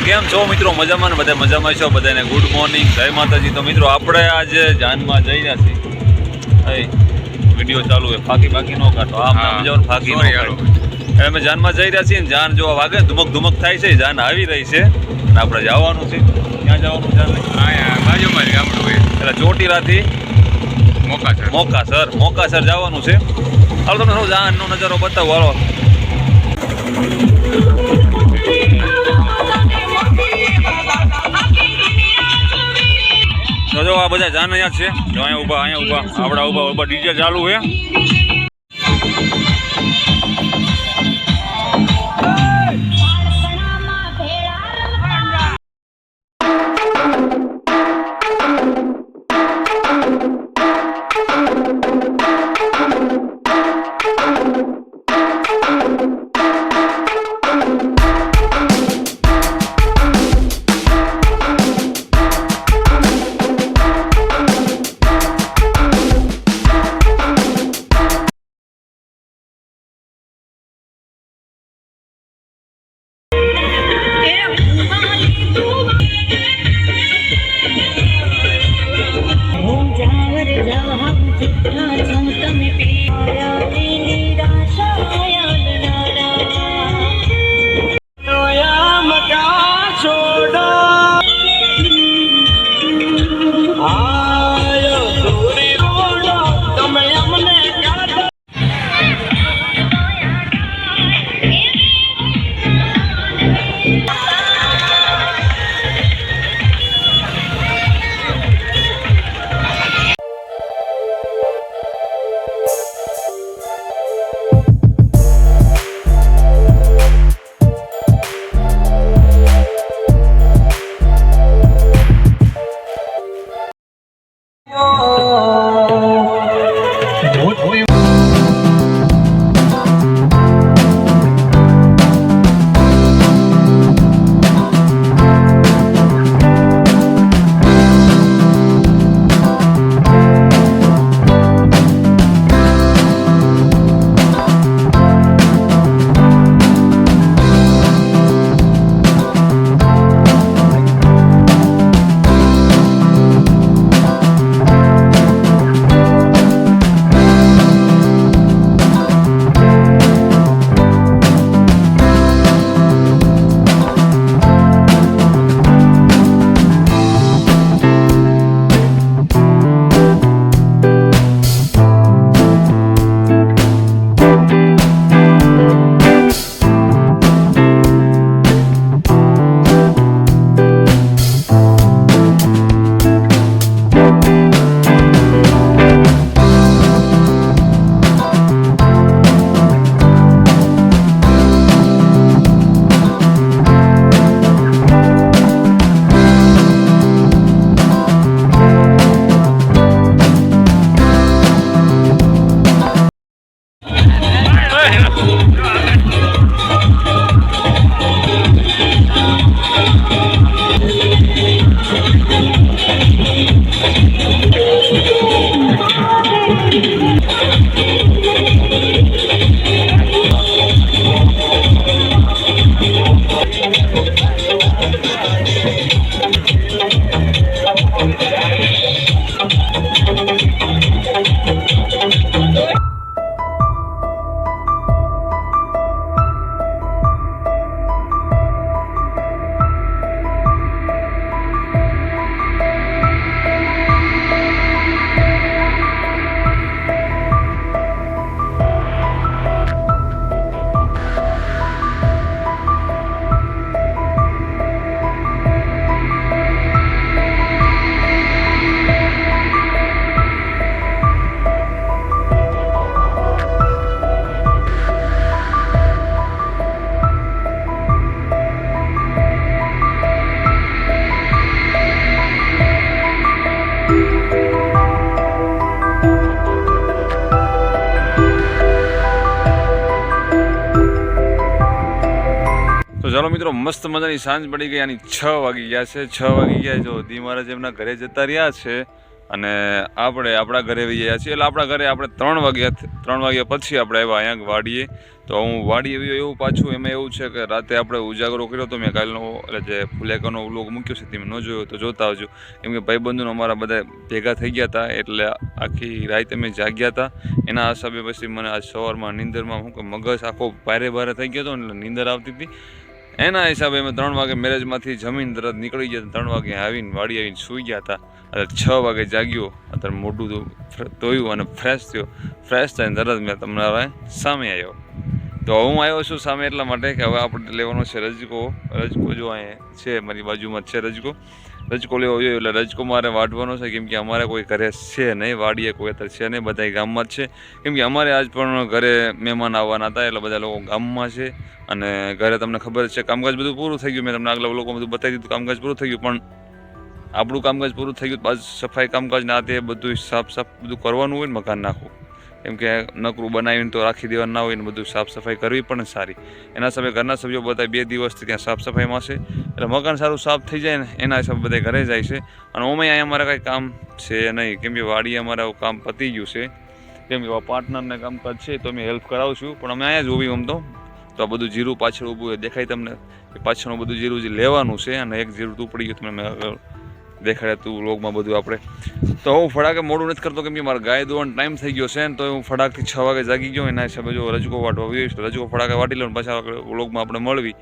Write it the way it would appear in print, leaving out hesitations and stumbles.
કેમ છો મિત્રો? મજામાં ને? બધા મજામાં છો? બધાને ગુડ મોર્નિંગ, જય માતાજી. તો મિત્રો આપણે આજે જાનમાં જઈ રહ્યા છીએ. વિડીયો ચાલુ હોય, ફાકી ન કાઢો. ફાકી ન કાઢો. અમે જાનમાં જઈ રહ્યા છીએ. જાન જોવા વાગે ધુમક ધુમક થાય છે. જાન આવી રહી છે અને આપણે જવાનું છે. ક્યાં જવાનું? જાન બાજુમાં જ ગામડું હોય એટલે ચોટીલાથી મોકાસર જવાનું છે. હાલો તમને હું જાનનો નજારો બતાવું. હાલો જો આ બધા જાન અહીંયા છે. જો અહીંયા ઊભા આપણા ઊભા ડીજે ચાલુ છે. ચાલો મિત્રો, મસ્ત મજાની સાંજ પડી ગઈ. આની 6 વાગી ગયા છે. 6 વાગી ગયા. જો દી મહારાજ એમના ઘરે જતા રહ્યા છે અને આપણે આપણા ઘરે આવી ગયા છીએ. એટલે આપણા ઘરે આપણે 3 વાગ્યા પછી આપણે આવ્યા અહીંયા વાડીએ. તો હું વાડીએ આવ્યો એવું પાછું એમાં એવું છે કે રાતે આપણે ઉજાગરો કર્યો તો મેં કાલનો એટલે જે ફુલેકાનો વ્લોગ મૂક્યો છે તમે ન જોયો તો જોતા આવજો. કેમ કે ભાઈબંધોનો અમારા બધા ભેગા થઈ ગયા હતા એટલે આખી રાત અમે જાગ્યા હતા. એના હિસાબે પછી મને આજ સવારમાં નીંદરમાં શું કે મગજ આખો ભારે થઈ ગયો હતો એટલે નીંદર આવતી હતી. એના હિસાબે અમે 3 વાગે મેરેજમાંથી જમીન તરત નીકળી ગયા. 3 વાગે આવીને વાડી આવીને સૂઈ ગયા હતા. એટલે 6 વાગે જાગ્યો. અત્યારે મોઢું ધોયું અને ફ્રેશ થઈને તરત મેં તમારા સામે આવ્યો. તો હું આવ્યો છું સામે એટલા માટે કે હવે આપણે લેવાનો છે રજકો જો અહીંયા છે મારી બાજુમાં જ છે રજકો લેવો જોઈએ. એટલે રજકો મારે વાટવાનો છે કેમ કે અમારે કોઈ ઘરે છે નહીં, વાડીએ કોઈ અત્યારે છે નહીં, બધા ગામમાં જ છે. કેમ કે અમારે આજ પણ ઘરે મહેમાન આવવાના હતા એટલે બધા લોકો ગામમાં છે. અને ઘરે તમને ખબર છે કામકાજ બધું પૂરું થઈ ગયું. મેં તમને આગલા લોકો બધું બતાવી દીધું કામકાજ પૂરું થઈ ગયું. પણ આપણું કામકાજ પૂરું થઈ ગયું બાદ સફાઈ કામકાજ ના તે બધું સાફ બધું કરવાનું હોય ને મકાન નાખવું. કેમ કે નકરું બનાવીને તો રાખી દેવાનું ના હોય ને બધું સાફ સફાઈ કરવી પણ સારી. એના હિસાબે ઘરના સભ્યો બધા 2 દિવસથી ત્યાં સાફ સફાઈમાં છે. એટલે મકાન સારું સાફ થઈ જાય ને એના હિસાબે બધા ઘરે જાય છે. અને ઓમે અહીંયા અમારે કાંઈ કામ છે નહીં કેમ કે વાડીએ અમારે કામ પતી ગયું છે. કેમ કે પાર્ટનરને કામકાજ છે તો અમે હેલ્પ કરાવશું પણ અમે અહીંયા જ ઊભી આમ તો આ બધું જીરું પાછળ ઊભું દેખાય તમને કે પાછળનું બધું જીરું જે લેવાનું છે. અને એક જીરું તું પડી ગયું તમને મેં દેખાડ્યા તું વ્લોગમાં બધું આપણે. તો હું ફટાકે મોડું નથી કરતો કેમ કે મારા ગાય દોવાનો ટાઈમ થઈ ગયો છે ને તો હું ફટાકથી 6 વાગે જાગી ગયો. એના હિસાબે જો રજકો વાટવા આવ્યો રજકો ફટાકે વાટી લઉં પાછા વ્લોગમાં આપણે મળવી.